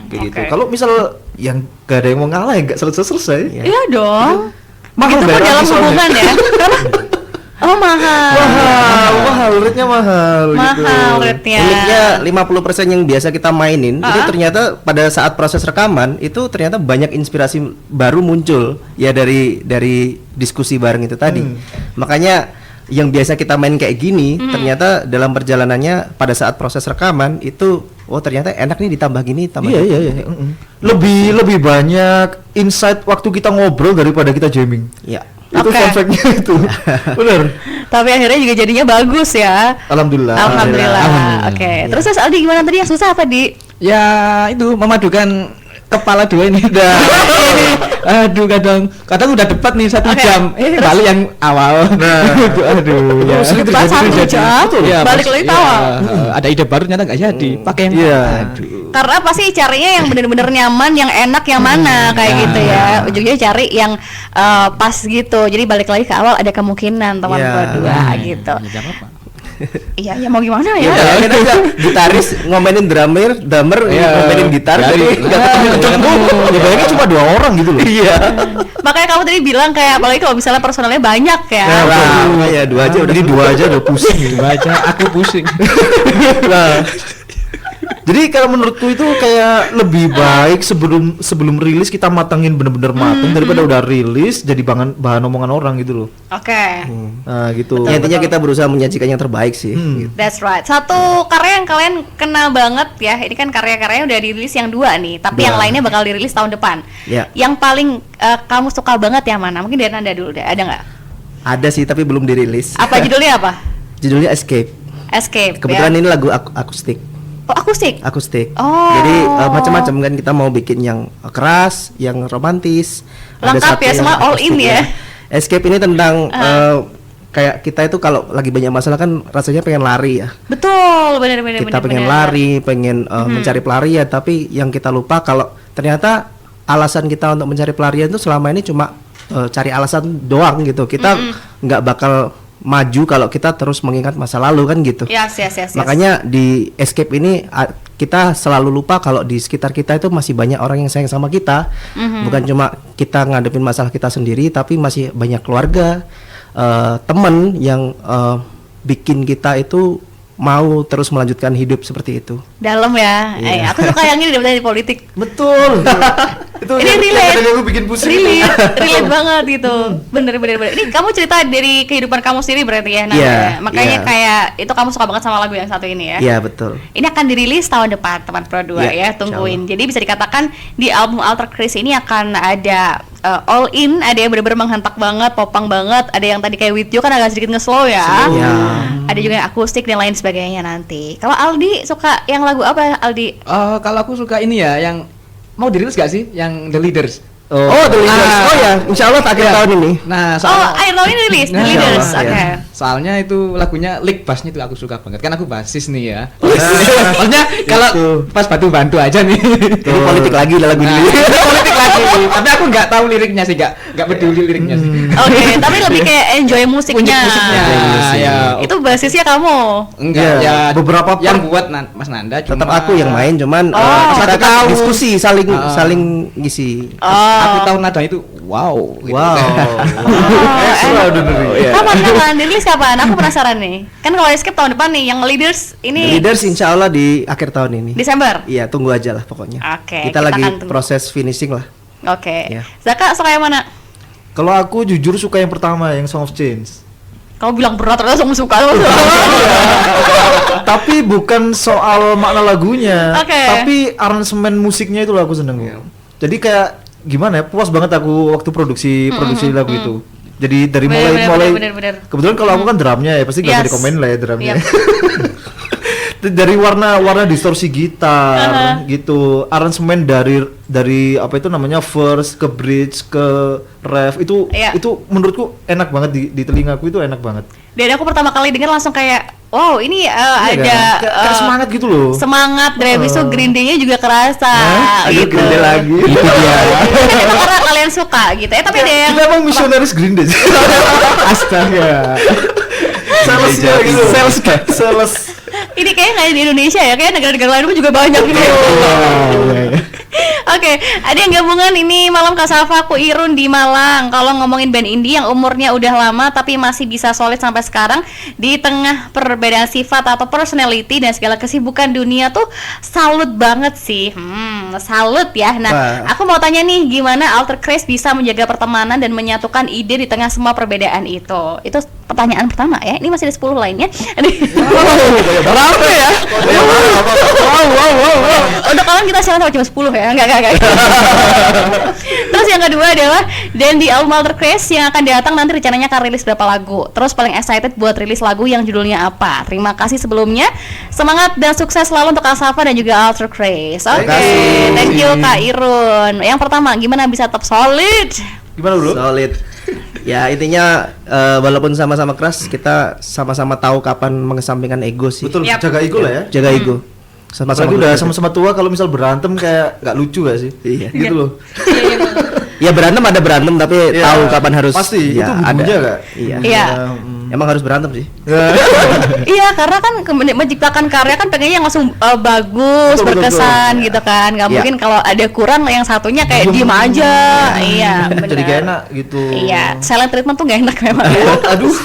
Kayak gitu. Oke. Kalau misal yang gak ada yang mau ngalah ya gak selesai. Iya dong. Mahal Itu pun bayar dalam aku soalnya. hubungan ya. Oh mahal. Mahal, rate-nya mahal. Mahal gitu. rate-nya. Uniknya 50% yang biasa kita mainin itu ternyata pada saat proses rekaman itu ternyata banyak inspirasi baru muncul ya dari diskusi bareng itu tadi. Makanya yang biasa kita main kayak gini ternyata dalam perjalanannya pada saat proses rekaman itu ternyata enak nih ditambah gini tambah Iya, gitu. iya. Lebih banyak insight waktu kita ngobrol daripada kita jamming. Iya. Itu Oke. fun fact-nya itu. Bener. Tapi akhirnya juga jadinya bagus ya. Alhamdulillah. Alhamdulillah. Oke. Terus Aldi gimana tadi yang susah apa di? Ya itu memadukan kepala dua ini. Aduh kadang udah debat nih 1 Oke. jam. Balik yang awal. Aduh. Ya. Debat 1 jam, Ya, balik lagi tawa. Ada ide baru ternyata nggak jadi. Pakai yang Iya. Karena pasti carinya yang bener-bener nyaman, yang enak, yang mana kayak gitu ya. Ujungnya cari yang pas gitu. Jadi balik lagi ke awal ada kemungkinan teman Iya. berdua gitu. Ya, apa? Iya, ya mau gimana ya? Ya, kan aja gitaris ngomenin drummer ngomenin gitar Jadi, jadi nggak ketemu. Ya bayangnya cuma 2 orang gitu loh. Iya. Makanya kamu tadi bilang kayak apalagi kalau misalnya personalnya banyak ya. Nah, ya 2 aja udah. Jadi 2 aja udah pusing. Baca aku pusing. Nah, jadi kalau menurutku itu kayak lebih baik sebelum rilis kita matangin bener-bener matang daripada udah rilis jadi bahan omongan orang gitu loh. Oke. Nah gitu. Ya, intinya kita berusaha menyajikan yang terbaik sih. Gitu. That's right. Satu karya yang kalian kenal banget ya. Ini kan karya-karyanya udah dirilis yang 2 nih, tapi yang lainnya bakal dirilis tahun depan. Ya. Yang paling kamu suka banget yang mana? Mungkin dari Nanda dulu deh. Ada nggak? Ada sih tapi belum dirilis. Apa judulnya apa? Judulnya Escape. Escape. Kebetulan ya? ini lagu akustik. Oh, akustik. Akustik. Oh. Jadi macam-macam kan kita mau bikin yang keras, yang romantis. Ada Lengkap satu ya, yang semua all akustik in ya. Escape ini tentang kayak kita itu kalau lagi banyak masalah kan rasanya pengen lari ya. Betul, benar-benar. Kita pengen lari, pengen mencari pelarian, tapi yang kita lupa kalau ternyata alasan kita untuk mencari pelarian itu selama ini cuma cari alasan doang gitu. Kita nggak bakal maju kalau kita terus mengingat masa lalu kan gitu. Yes. Makanya di Escape ini kita selalu lupa kalau di sekitar kita itu masih banyak orang yang sayang sama kita. Bukan cuma kita ngadepin masalah kita sendiri, tapi masih banyak keluarga, teman yang bikin kita itu mau terus melanjutkan hidup seperti itu. Dalam ya. Aku suka yang ini dari politik. Betul. Itu Ini yang relate. kadang aku bikin pusing. Relate banget gitu. Bener. Ini kamu cerita dari kehidupan kamu sendiri berarti ya. Nah, Iya, makanya iya. kayak itu kamu suka banget sama lagu yang satu ini ya. Iya betul. Ini akan dirilis tahun depan teman Pro 2 Iya, ya, tungguin. Jadi bisa dikatakan di album Alter Chris ini akan ada all in, ada yang benar-benar menghentak banget, popang banget, ada yang tadi kayak With You kan agak sedikit nge-slow ya. Iya. Ada juga yang akustik dan lain sebagainya nanti. Kalau Aldi suka yang lagu apa Aldi? Kalau aku suka ini ya, yang mau dirilis gak sih? Yang The Leaders. Oh, The Leaders. Oh ya, insya Allah akhir Iya. tahun ini. Nah, Oh, akhir tahun ini rilis, The Nah, Leaders. insya Oke. Allah, ya. soalnya itu lagunya lick bassnya itu aku suka banget. Kan aku basis nih ya. Maksudnya kalau pas bantu aja nih. Ini politik lagi lah lagu Nah, ini. itu politik lagi. Tapi aku nggak tahu liriknya sih, nggak peduli liriknya sih. Oke, tapi lebih kayak enjoy musiknya. Musiknya, ya. Itu basisnya kamu. Enggak, Iya, ya beberapa yang buat Mas Nanda cuma Tetap aku yang main, cuman Aku kita kan tahu. diskusi saling ngisi. Aku tahu nada itu wow. Gitu. Kapan dirilis kapan? Aku penasaran nih. Kan kalau Escape tahun depan nih, yang Leaders The ini Leaders insya Allah di akhir tahun ini. Desember. Iya, tunggu aja lah pokoknya. Oke, Kita kita lagi akan tunggu. proses finishing lah. Oke. Iya. Zaka suka yang mana? Kalau aku jujur suka yang pertama, yang Song of Change. Kamu bilang berat terus langsung suka. Tapi bukan soal makna lagunya, Oke. tapi aransemen musiknya itu aku seneng. Jadi kayak gimana ya, puas banget aku waktu produksi lagu itu. Jadi dari Bener. kebetulan kalau aku kan drumnya ya, pasti gak bisa Yes. dikomen lah ya drumnya. Yep. Dari warna distorsi gitar gitu, aransemen dari apa itu namanya, verse ke bridge ke ref itu Iya. itu menurutku enak banget di telingaku, itu enak banget. Dan aku pertama kali denger langsung kayak, wow ini Iya ada kan? Kayak semangat gitu loh. semangat dari habis itu Green Day-nya juga kerasa Aduh, gitu. Green Day lagi. Itu dia. Kan emang karena kalian suka gitu ya, tapi ada yang Kita emang misionaris Green Day. Astaga. Salesnya gitu. Sales. ini kayaknya nggak di Indonesia ya, kayak negara-negara lain pun juga banyak gitu. Oke, ada yang gabungan ini Malam Kasafa Aku Irun di Malang. Kalau ngomongin band indie yang umurnya udah lama tapi masih bisa solid sampai sekarang di tengah perbedaan sifat atau personality dan segala kesibukan dunia tuh salut banget sih. Salut ya. Nah, Wah. aku mau tanya nih, gimana Alter Chris bisa menjaga pertemanan dan menyatukan ide di tengah semua perbedaan itu? Itu pertanyaan pertama ya. Ini masih ada 10 lainnya. Berapa ya? Untuk kalian kita siaran sama cuma 10 ya. Enggak. Terus yang kedua adalah, dan di album Alter Chris yang akan datang nanti rencananya akan rilis berapa lagu? Terus paling excited buat rilis lagu yang judulnya apa? Terima kasih sebelumnya. Semangat dan sukses selalu untuk Kasafa dan juga Alter Chris. Oke, thank you Kak Irun. Yang pertama, gimana bisa tetap solid? Gimana dulu? Solid. Ya intinya walaupun sama-sama keras, kita sama-sama tahu kapan mengesampingkan ego sih. Betul, Yap. jaga ego lah ya. Jaga ego. Apalagi udah sama-sama tua, kalau misal berantem kayak gak lucu gak sih? Iya. Gitu loh. Ya berantem ada berantem, tapi Iya. tahu kapan harus. Pasti, ya, itu ada. bumbunya Kak. Iya. Iya. Emang harus berantem sih. Iya, karena kan menciptakan karya kan pengennya yang langsung bagus, Betul, berkesan gitu kan. Nggak Iya. mungkin kalau ada kurang yang satunya kayak diem aja. Iya, benar. Jadi gak enak gitu. Iya, silent treatment tuh gak enak memang. Aduh.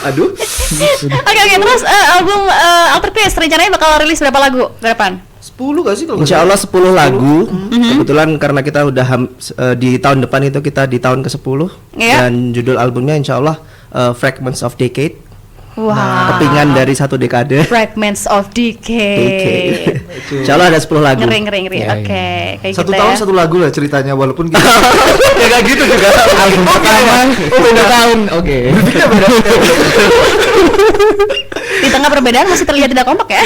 Oke, terus album Alter Chris rencananya bakal rilis berapa lagu ke depan? 10 gak sih kalau Insya Allah 10 lagu. Mhm. Kebetulan karena kita udah di tahun depan itu kita di tahun ke-10 Iya. dan judul albumnya Insya Allah Fragments of Decade. Wah. Kepingan dari satu dekade. Fragments of Decade. Insya Allah ada 10 lagu. Ngeri. Iya, Oke, kayak satu gitu tahun ya. satu lagu lah ceritanya, walaupun gitu. Ya kayak gitu juga. Album pertama. Beda tahun. Oke. Di tengah perbedaan masih terlihat tidak kompak ya.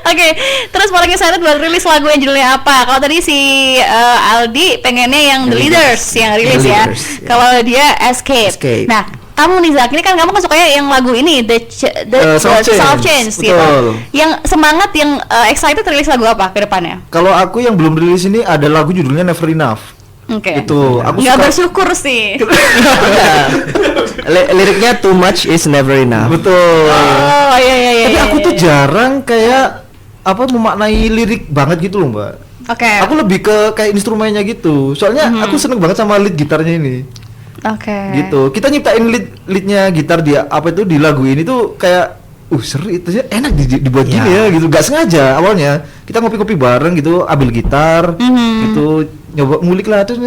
Oke, terus paling excited buat rilis lagu yang judulnya apa? Kalau tadi si Aldi pengennya yang The Leaders yang rilis The ya. Leaders, ya. Kalau dia Escape. Escape. Nah, kamu nih Zak, ini kan kamu kan sukanya yang lagu ini Soul Change gitu. Betul. Yang semangat, yang excited rilis lagu apa ke depannya? Kalau aku yang belum rilis ini ada lagu judulnya Never Enough. Oke. Itu aku Nggak suka. bersyukur sih. Liriknya too much is never enough. Betul. Oh iya iya iya. Tapi iya, aku iya. tuh jarang kayak apa memaknai lirik banget gitu loh, Mbak. Oke. Aku lebih ke kayak instrumennya gitu. Soalnya aku seneng banget sama lead gitarnya ini. Oke. Gitu. Kita nyiptain leadnya gitar dia apa itu di lagu ini tuh kayak seru itu ya, enak dibuat gini ya gitu. Gak sengaja awalnya. Kita ngopi-ngopi bareng gitu, ambil gitar gitu, nyoba ngulik lah terus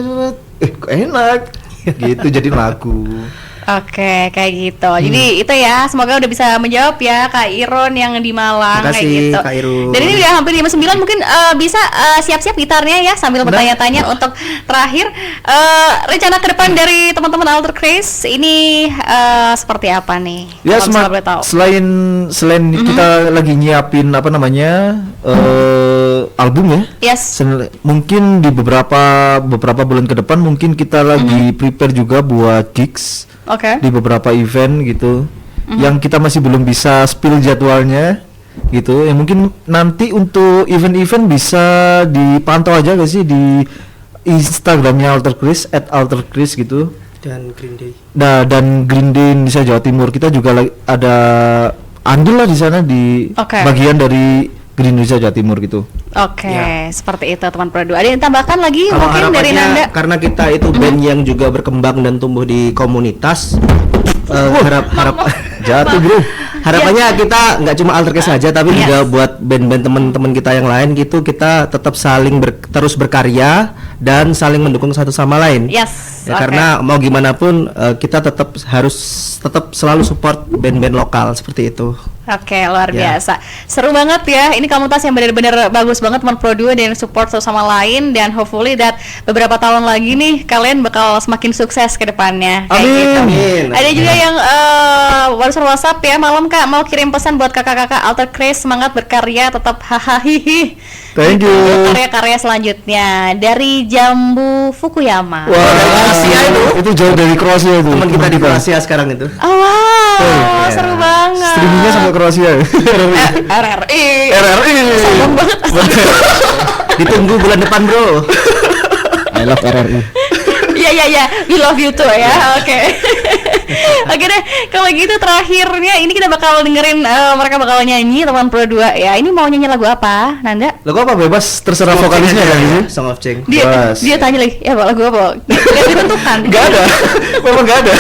kok enak. Gitu jadi lagu. Oke, kayak gitu. Jadi itu ya, semoga udah bisa menjawab ya Kak Iron yang di Malang kayak Makasih, gitu. Kak Irun. Dan ini udah hampir 59, mungkin bisa siap-siap gitarnya ya sambil bertanya-tanya untuk terakhir rencana ke depan dari teman-teman Alter Chris ini seperti apa nih? Ya Kalau misalnya boleh tahu. selain kita lagi nyiapin apa namanya album ya. Yes. Mungkin di beberapa bulan ke depan mungkin kita lagi prepare juga buat gigs Oke. di beberapa event gitu. Yang kita masih belum bisa spill jadwalnya gitu. Yang mungkin nanti untuk event-event bisa dipantau aja gak sih di Instagramnya Alter Chris @alterchris gitu. Dan Green Day. Nah, dan Green Day Indonesia Jawa Timur kita juga ada andil lah di sana di Oke. bagian dari Green Indonesia Jawa Timur gitu. Oke, Ya. seperti itu teman Pro 2. Ada yang tambahkan lagi Kalau mungkin dari Nanda? harapannya karena kita itu band yang juga berkembang dan tumbuh di komunitas, Jatuh, Bro. harapannya kita nggak cuma Altercase saja tapi Yes. juga buat band-band teman-teman kita yang lain gitu, kita tetap saling terus berkarya dan saling mendukung satu sama lain. Yes. Ya, oke. karena mau gimana pun kita harus selalu support band-band lokal seperti itu. Oke, luar Ya. biasa. Seru banget ya. Ini komunitas yang benar-benar bagus banget teman Pro 2 dan support satu sama lain dan hopefully that beberapa tahun lagi nih kalian bakal semakin sukses ke depannya. Kayak Amin. gitu. Amin. Ada juga yang barusan WhatsApp ya, malam Kak mau kirim pesan buat kakak-kakak Alter Chris, semangat berkarya, tetap hahaha. Thank you. Karya-karya selanjutnya dari Jambu Fukuyama. Wah, Kroasia itu jauh dari Kroasia itu. Teman kita di Kroasia sekarang itu. Oh, wow, ya. seru banget. Streamingnya sampai Kroasia. RRI. RRI. Sombong banget. Ditunggu bulan depan, Bro. I love RRI. Iya, we love you too ya. Oke. Oke deh, kalau gitu terakhirnya ini kita bakal dengerin mereka bakal nyanyi teman Pro 2 ya. Ini mau nyanyi lagu apa, Nanda? Lagu apa bebas terserah vokalisnya kan ini. Song of Change. Dia Bas. dia tanya lagi, ya lagu apa? Gak ditentukan. Gak ada. Memang gak ada.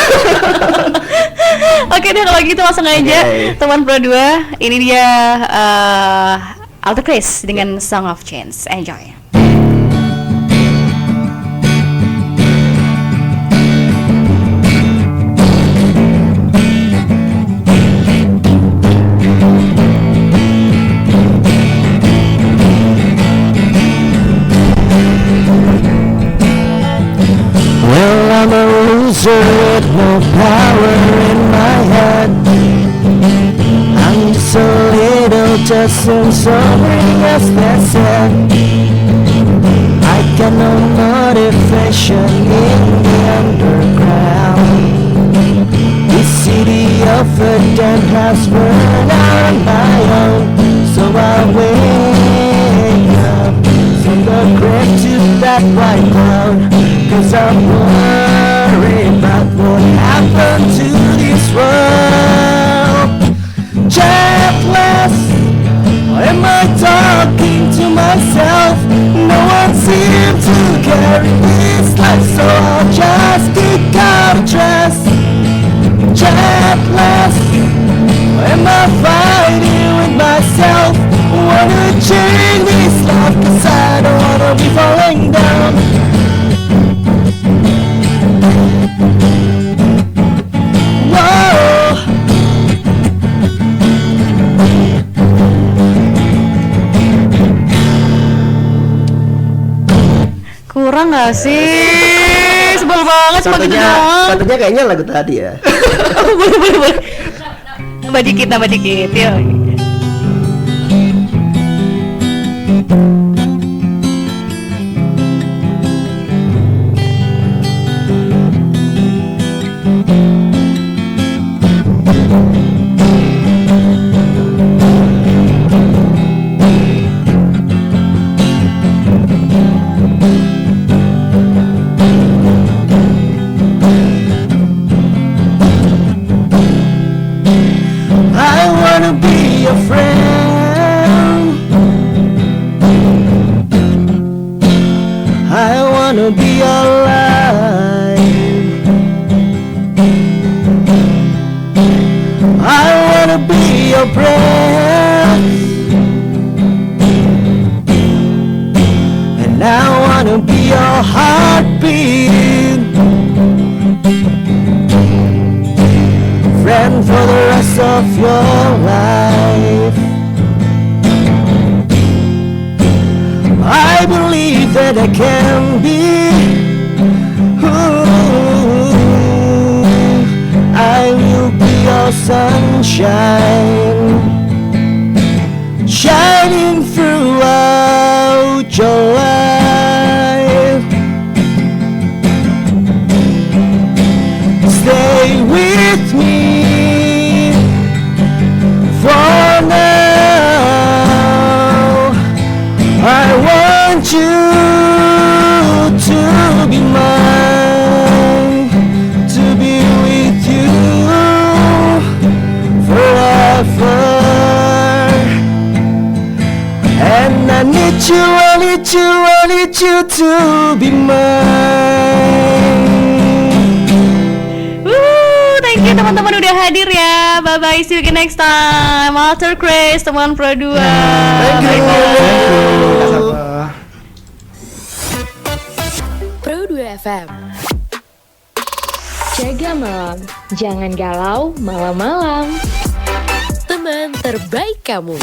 Oke deh kalau gitu langsung aja teman Pro 2. Ini dia Alter Chris dengan Song of Change. Enjoy. Well, I'm a loser with no power in my head. I'm just a little Justin sobering as they said. I got no motivation in the underground. This city of a dead has burned out on my own. So I wake up from the grave to that white cloud. Cause I'm worried about what happened to this world. Jealous, or am I talking to myself? No one seems to carry this life, so I'll just kick out a dress. Jealous, or am I fighting with myself? Wanna change this life, cause I don't wanna be falling down. Whoa. Kurang gak sih? Sebel banget cuma gitu doang. Satunya kayaknya lagu tadi ya. boleh. Nambah dikit, yuk. your heartbeat, friend for the rest of your life. I believe that I can be who I will be, your sunshine, shining throughout your life. Stay with me for now. I want you to be mine, to be with you forever. And I need you, I need you, I need you to be mine. Thank you teman-teman udah hadir ya. Bye bye, see you again next time. Walter Chris, teman Pro 2. Thank you. Pro 2 FM. Jaga malam, jangan galau malam-malam. Teman terbaik kamu.